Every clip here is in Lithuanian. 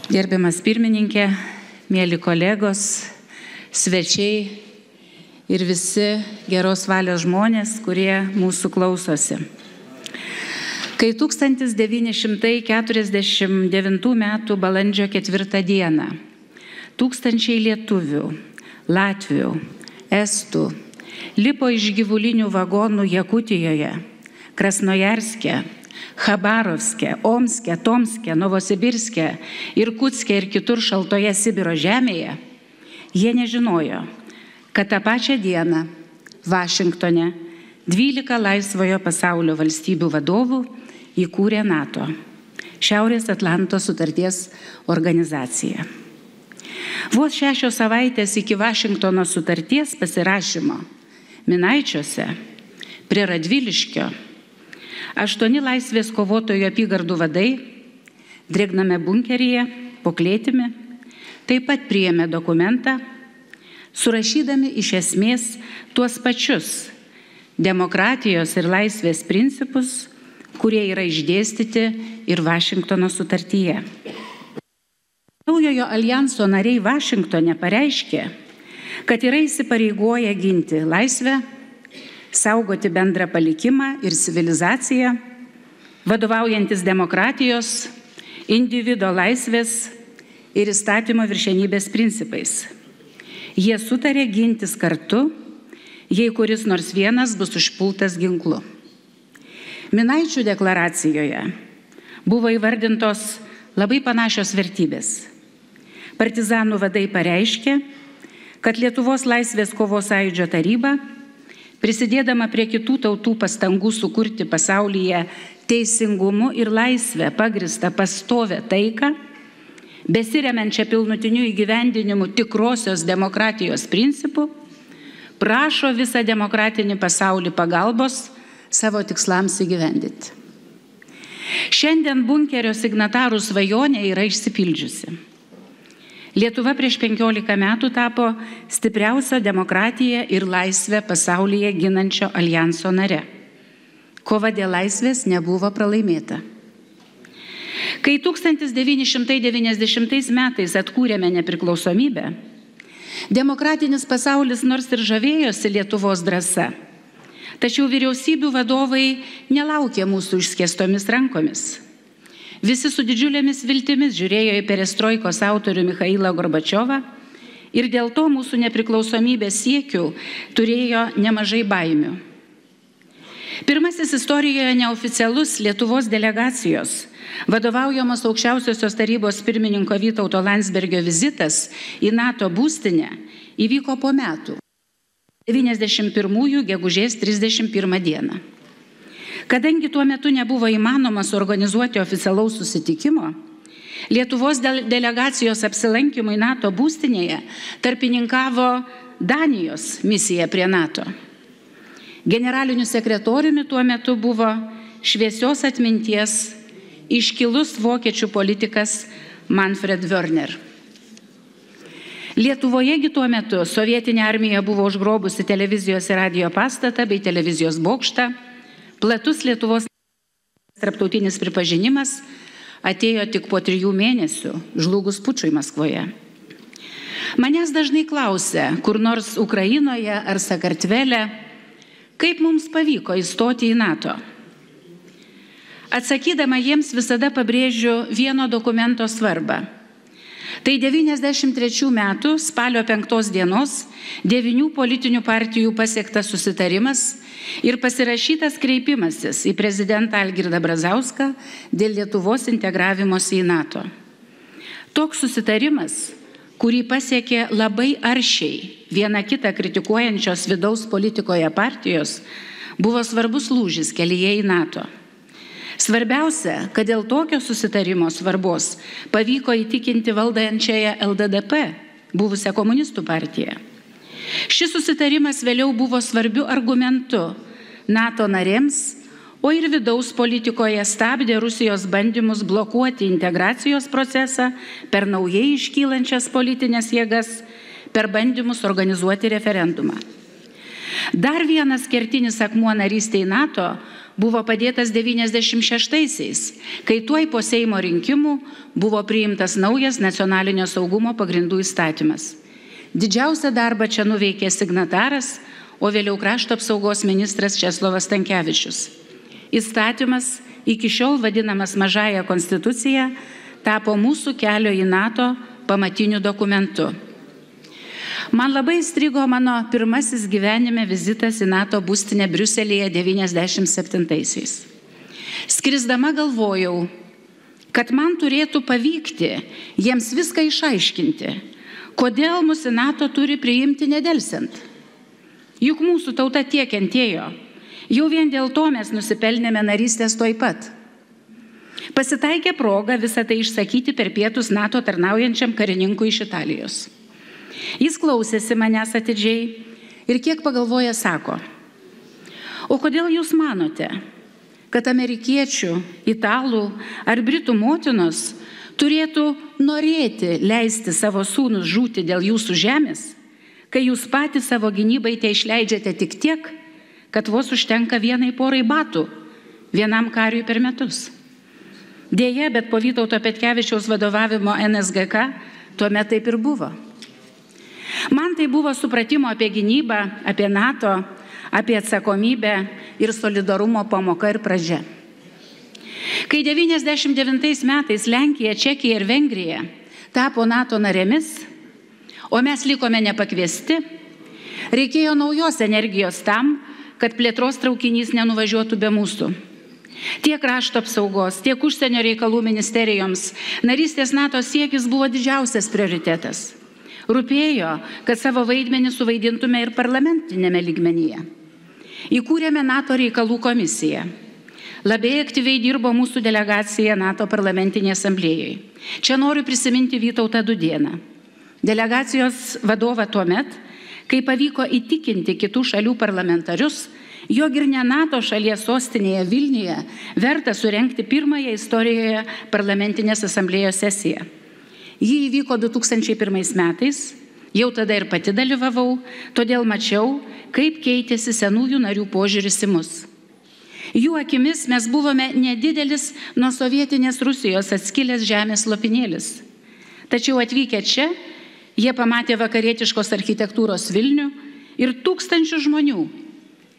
Gerbiamas pirmininkė, mėly kolegos, svečiai ir visi geros valios žmonės, kurie mūsų klausosi. Kai 1949 m. balandžio 4 dieną tūkstančiai lietuvių, latvių, estų lipo iš gyvulinių vagonų Jakutijoje, Krasnojarske, Chabarovske, Omske, Tomske, Novosibirske, Irkutske ir kitur šaltoje Sibiro žemėje, jie nežinojo, kad tą pačią dieną Vašingtone 12 laisvojo pasaulio valstybių vadovų įkūrė NATO, Šiaurės Atlanto sutarties organizacija. Vos 6 savaitės iki Vašingtono sutarties pasirašymo Minaičiuose prie Radviliškio 8 laisvės kovotojų apygardų vadai drėgname bunkeryje po klėtimi taip pat priėmė dokumentą, surašydami iš esmės tuos pačius demokratijos ir laisvės principus, kurie yra išdėstyti ir Vašingtono sutartyje. Naujojo aljanso nariai Vašingtone pareiškė, kad yra įsipareigoję ginti laisvę, saugoti bendrą palikimą ir civilizaciją, vadovaujantis demokratijos, individo laisvės ir įstatymo viršenybės principais. Jie sutarė gintis kartu, jei kuris nors vienas bus užpultas ginklu. Minaičių deklaracijoje buvo įvardintos labai panašios vertybės. Partizanų vadai pareiškė, kad Lietuvos laisvės kovos sąjūdžio taryba, prisidėdama prie kitų tautų pastangų sukurti pasaulyje teisingumu ir laisvę pagristą pastovią taiką, besiremiančią pilnutiniu įgyvendinimu tikrosios demokratijos principų, prašo visą demokratinį pasaulį pagalbos savo tikslams įgyvendinti. Šiandien bunkerio signatarų svajonė yra išsipildžiusi. Lietuva prieš 15 metų tapo stipriausio demokratiją ir laisvę pasaulyje ginančio aljanso nare. Kova dėl laisvės nebuvo pralaimėta. Kai 1990 metais atkūrėme nepriklausomybę, demokratinis pasaulis nors ir žavėjosi Lietuvos drąsa, tačiau vyriausybių vadovai nelaukė mūsų išskėstomis rankomis. Visi su didžiulėmis viltimis žiūrėjo į perestroikos autorių Michailą Gorbačiovą ir dėl to mūsų nepriklausomybės siekių turėjo nemažai baimių. Pirmasis istorijoje neoficialus Lietuvos delegacijos, vadovaujamos aukščiausiosios tarybos pirmininko Vytauto Landsbergio vizitas į NATO būstinę įvyko po metų, 91 gegužės 31 dieną. Kadangi tuo metu nebuvo įmanoma suorganizuoti oficialaus susitikimo, Lietuvos delegacijos apsilankymui NATO būstinėje tarpininkavo Danijos misija prie NATO. Generaliniu sekretoriumi tuo metu buvo šviesios atminties iškilus vokiečių politikas Manfred Wörner. Lietuvojegi tuo metu sovietinė armija buvo užgrobusi televizijos ir radijo pastatą bei televizijos bokštą. Platus Lietuvos tarptautinis pripažinimas atėjo tik po 3 mėnesių, žlugus pučui Maskvoje. Manęs dažnai klausia, kur nors Ukrainoje ar Sakartvele, kaip mums pavyko įstoti į NATO. Atsakydama jiems visada pabrėžiu vieno dokumento svarbą. Tai 93 metų spalio 5 dienos 9 politinių partijų pasiektas susitarimas ir pasirašytas kreipimasis į prezidentą Algirdą Brazauską dėl Lietuvos integravimosi į NATO. Toks susitarimas, kurį pasiekė labai aršiai viena kitą kritikuojančios vidaus politikoje partijos, buvo svarbus lūžis kelyje į NATO. Svarbiausia, kad dėl tokio susitarimo svarbos pavyko įtikinti valdančiąją LDDP, buvusią komunistų partiją. Šis susitarimas vėliau buvo svarbiu argumentu NATO narėms, o ir vidaus politikoje stabdė Rusijos bandymus blokuoti integracijos procesą per naujai iškylančias politinės jėgas, per bandymus organizuoti referendumą. Dar vienas kertinis akmuo narystėje NATO buvo padėtas 96-aisiais, kai tuoj po Seimo rinkimų buvo priimtas naujas nacionalinio saugumo pagrindų įstatymas. Didžiausią darbą čia nuveikė signataras, o vėliau krašto apsaugos ministras Česlovas Stankevičius. Įstatymas, iki šiol vadinamas Mažąja konstitucija, tapo mūsų kelio į NATO pamatiniu dokumentu. Man labai įstrigo mano pirmasis gyvenime vizitas į NATO būstinę Briuselyje 97-aisiais. Skrisdama galvojau, kad man turėtų pavykti jiems viską išaiškinti, kodėl mus į NATO turi priimti nedelsiant. Juk mūsų tauta tiek kentėjo, jau vien dėl to mes nusipelnėme narystės tuoj pat. Pasitaikė proga visą tai išsakyti per pietus NATO tarnaujančiam karininkui iš Italijos. Jis klausėsi manęs atidžiai ir kiek pagalvoja sako, o kodėl jūs manote, kad amerikiečių, italų ar britų motinos turėtų norėti leisti savo sūnus žūti dėl jūsų žemės, kai jūs patys savo gynybai te išleidžiate tik tiek, kad vos užtenka vienai porai batų, vienam kariui per metus. Deja, bet po Vytauto Petkevičiaus vadovavimo NSGK tuomet taip ir buvo. Man tai buvo supratimo apie gynybą, apie NATO, apie atsakomybę ir solidarumo pamoka ir pradžia. Kai 99 metais Lenkija, Čekija ir Vengrija tapo NATO narėmis, o mes likome nepakviesti, reikėjo naujos energijos tam, kad plėtros traukinys nenuvažiuotų be mūsų. Tiek krašto apsaugos, tiek užsienio reikalų ministerijoms narystės NATO siekis buvo didžiausias prioritetas. Rūpėjo, kad savo vaidmenį suvaidintume ir parlamentinėme lygmenyje. Įkūrėme NATO reikalų komisiją. Labai aktyviai dirbo mūsų delegacija NATO parlamentinėje asamblėjoje. Čia noriu prisiminti Vytautą Dudėną. Delegacijos vadovą tuomet, kai pavyko įtikinti kitų šalių parlamentarius, jog ir ne NATO šalies sostinėje Vilniuje verta surengti pirmąją istorijoje parlamentinės asamblėjos sesiją. Ji įvyko 2001 metais, jau tada ir pati dalyvavau, todėl mačiau, kaip keitėsi senųjų narių požiūris į mus. Jų akimis mes buvome nedidelis nuo sovietinės Rusijos atskilęs žemės lopinėlis. Tačiau atvykę čia, jie pamatė vakarietiškos architektūros Vilnių ir tūkstančių žmonių,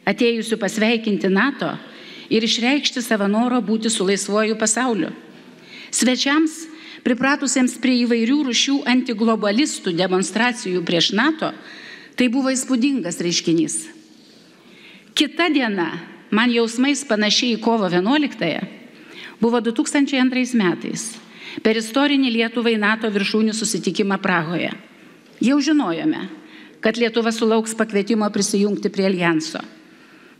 atėjusių pasveikinti NATO ir išreikšti savo norą būti su laisvuoju pasauliu. Svečiams, pripratusiems prie įvairių rūšių antiglobalistų demonstracijų prieš NATO, tai buvo įspūdingas reiškinys. Kita diena, man jausmais panašiai į kovo 11-ąją, buvo 2002 metais. Per istorinį Lietuvai NATO viršūnių susitikimą Prahoje. Jau žinojome, kad Lietuva sulauks pakvietimo prisijungti prie aljanso.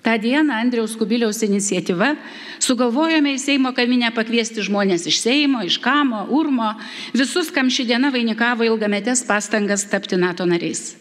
Ta dieną Andriaus Kubiliaus iniciatyva sugalvojome į Seimo kavinę pakviesti žmonės iš Seimo, iš Kamo, Urmo, visus, kam ši diena vainikavo ilgametes pastangas tapti NATO nariais.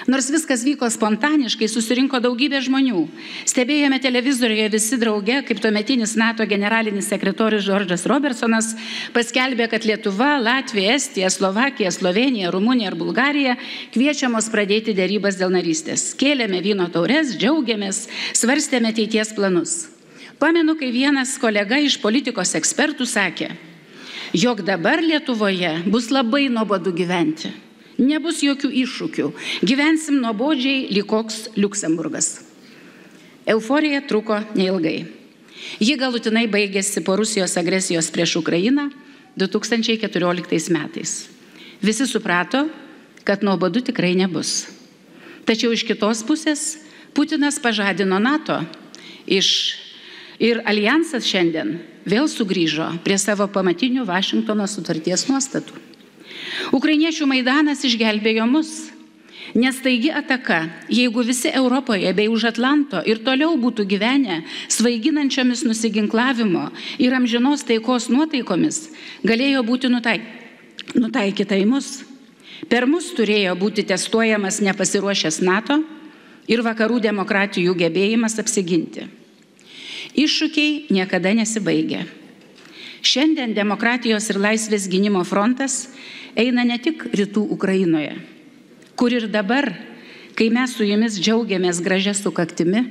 Nors viskas vyko spontaniškai, susirinko daugybė žmonių. Stebėjome televizoriuje visi drauge, kaip tuometinis NATO generalinis sekretorius Džordžas Robertsonas paskelbė, kad Lietuva, Latvija, Estija, Slovakija, Slovenija, Rumunija ir Bulgarija kviečiamos pradėti derybas dėl narystės. Kėlėme vyno taures, džiaugiamės, svarstėme ateities planus. Pamenu, kai vienas kolega iš politikos ekspertų sakė, jog dabar Lietuvoje bus labai nuobodu gyventi. Nebus jokių iššūkių. Gyvensim nuobodžiai lyg koks Liuksemburgas. Euforija truko neilgai. Ji galutinai baigėsi po Rusijos agresijos prieš Ukrainą 2014 metais. Visi suprato, kad nuobodu tikrai nebus. Tačiau iš kitos pusės Putinas pažadino NATO ir aljansas šiandien vėl sugrįžo prie savo pamatinių Vašingtono sutarties nuostatų. Ukrainiečių Maidanas išgelbėjo mus, nes taigi ataka, jeigu visi Europoje bei už Atlanto ir toliau būtų gyvenę svaiginančiomis nusiginklavimo ir amžinos taikos nuotaikomis, galėjo būti nutaikyta į mus. Per mus turėjo būti testuojamas nepasiruošęs NATO ir vakarų demokratijų gebėjimas apsiginti. Iššūkiai niekada nesibaigia. Šiandien demokratijos ir laisvės gynimo frontas eina ne tik rytų Ukrainoje, kur ir dabar, kai mes su jumis džiaugiamės gražia sukaktimi,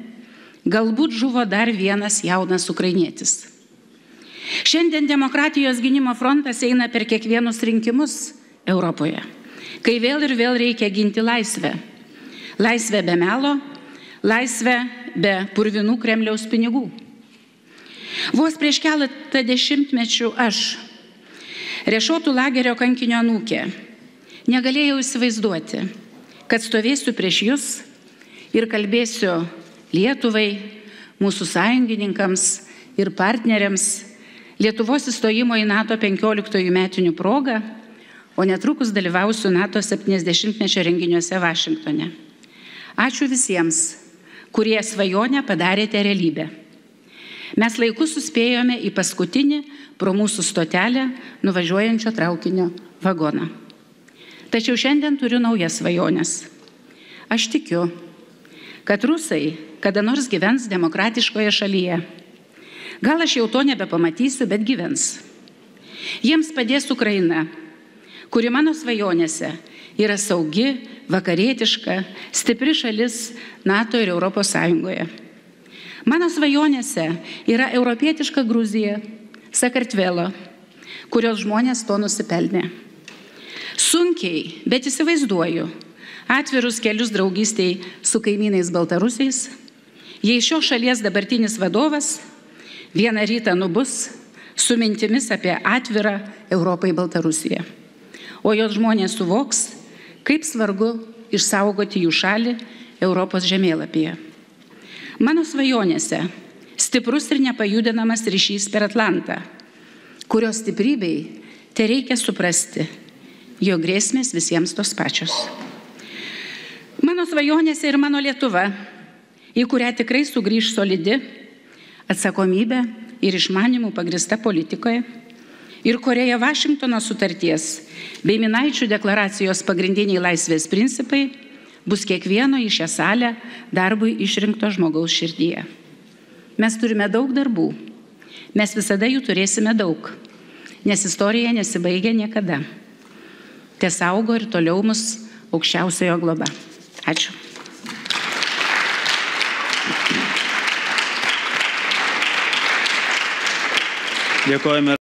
Galbūt žuvo dar vienas jaunas ukrainietis. Šiandien demokratijos gynimo frontas eina per kiekvienus rinkimus Europoje, kai vėl ir vėl reikia ginti laisvę. Laisvę be melo, laisvę be purvinų Kremliaus pinigų. Vos prieš keletą dešimtmečių aš, Rešotų lagerio kankinio anūkė, negalėjau įsivaizduoti, kad stovėsiu prieš jūs ir kalbėsiu Lietuvai, mūsų sąjungininkams ir partneriams Lietuvos įstojimo į NATO 15 metinių progą, o netrukus dalyvausiu NATO 70-mečio renginiuose Vašingtone. Ačiū visiems, kurie svajonę padarėte realybę. Mes laiku suspėjome į paskutinį pro mūsų stotelę nuvažiuojančio traukinio vagoną. Tačiau šiandien turiu naujas svajones. Aš tikiu, kad rusai kada nors gyvens demokratiškoje šalyje. Gal aš jau to nebepamatysiu, bet gyvens. Jiems padės Ukraina, kuri mano svajonėse yra saugi, vakarietiška, stipri šalis NATO ir Europos Sąjungoje. Mano svajonėse yra europietiška Gruzija, Sakartvelo, kurios žmonės to nusipelnė. Sunkiai, bet įsivaizduoju atvirus kelius draugystei su kaimynais baltarusiais, jei šios šalies dabartinis vadovas vieną rytą nubus su mintimis apie atvirą Europai Baltarusiją, o jos žmonės suvoks, kaip svarbu išsaugoti jų šalį Europos žemėlapyje. Mano svajonėse stiprus ir nepajudinamas ryšys per Atlantą, kurios stiprybei tereikia suprasti, jo grėsmės visiems tos pačios. Mano svajonėse ir mano Lietuva, į kurią tikrai sugrįž solidi, atsakomybė ir išmanimų pagrįsta politikoje, ir kurioje Vašingtono sutarties bei Minaičių deklaracijos pagrindiniai laisvės principai bus kiekvieno į šią salę darbui išrinkto žmogaus širdyje. Mes turime daug darbų, mes visada jų turėsime daug, nes istorija nesibaigia niekada. Tesaugo ir toliau mus aukščiausiojo globa. Ačiū. Dėkojame.